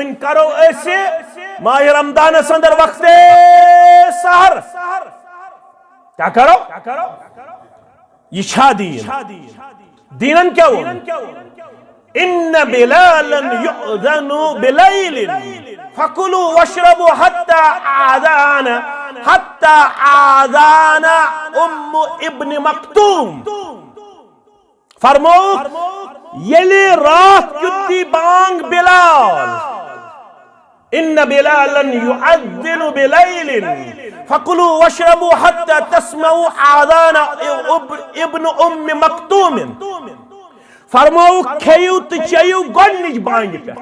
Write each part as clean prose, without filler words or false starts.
one کرو ایسے ماہ رمضان اندر وقت سحر کیا کرو یہ چھا دین دینن کیا ہو ان بلالا یؤذن بلیل فکلوا واشربوا حتی آذان ام ابن مکتوم فرمو یلی رات کتی بانگ بلال ان بلالا یؤذن بلیل فکلوا واشربوا حتی تسمعوا آذان ابن ام مکتوم فرمو کھیو تو چیو گونج بانگ پہ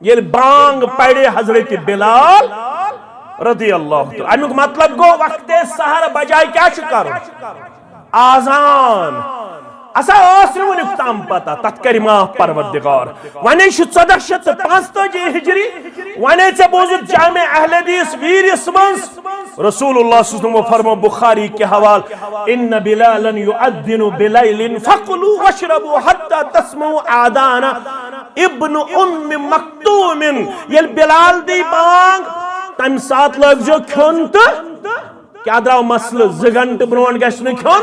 یہ بانگ پڑے حضرت بلال رضی اللہ عنہ امیک مطلب گو وقت سحر بجائے کیا کرو آزان اسا ونک تام پتہ تت کر معاف پروردگار ونے 1455 ہجری ونے ژے بوزت جامع اہل حدیث ویرس منز رسول اللہ صلی اللہ علیہ وسلم فرمو بخاری کے حوال ان بلالا یؤذن بلیل فکلوا واشربوا حتی تسمعوا آذان ابن ام مکتوم یل بلال دی بانگ تم سات لگ جو کھون تو کیا دراو مسئلہ 2 گھنٹہ برونٹ گژھِ نہٕ کھیون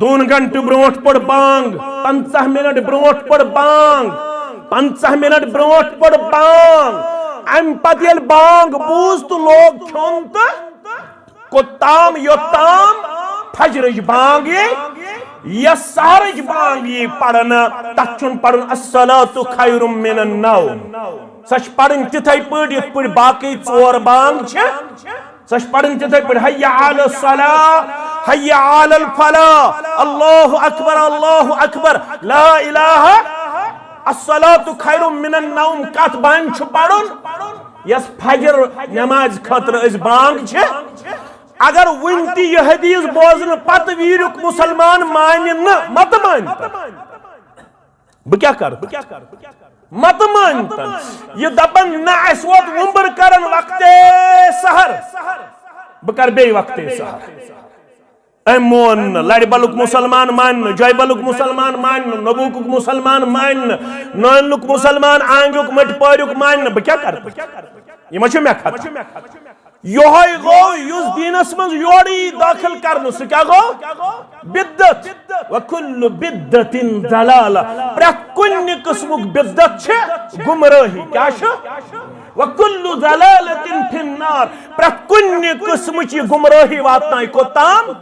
2 گھنٹہ برونٹ پڑ بانگ 50 منٹ برونٹ پڑ بانگ 50 منٹ برونٹ پڑ بانگ ام پتہ یل بانگ بوز تو لوگ کھیون تو کوتام یوتام فجرج بانگ یا سحرج بانگ یہ پڑھنا تک چون پڑھن الصلاۃ خیر من النوم سچ پڑھن تتھے پڑھ یت پڑھ باقی 4 بانگ چھ سچ پڑھن تتھے پڑھ حی علی الصلاۃ حی علی الفلاح اللہ اکبر لا الہ الصلاۃ خیر من النوم کت بان چھ پڑھن یس فجر نماز خاطر اس بانگ چھ اگر ونتی یہ حدیث بوزن پت ویرک مسلمان مان مت مان بہ کیا کر مت مان یہ دپن نہ اس وقت ومبر کرن وقت سحر بہ کر بے وقت سحر اے مون لڑ بلک مسلمان مان جوی بلک مسلمان مان نبوک مسلمان مان نانک مسلمان آنگک مٹ پارک مان بہ کیا کر یہ مچ میں کھت یہ گو یس دینس من یوری داخل کرن سہ کیا گو بدت وکل بدت ضلالہ پرت کن قسمک بدت چھ گمراہی کیا چھ وکل ضلالۃ فی النار پرت کن قسم چھ گمراہی واتنائے کوتام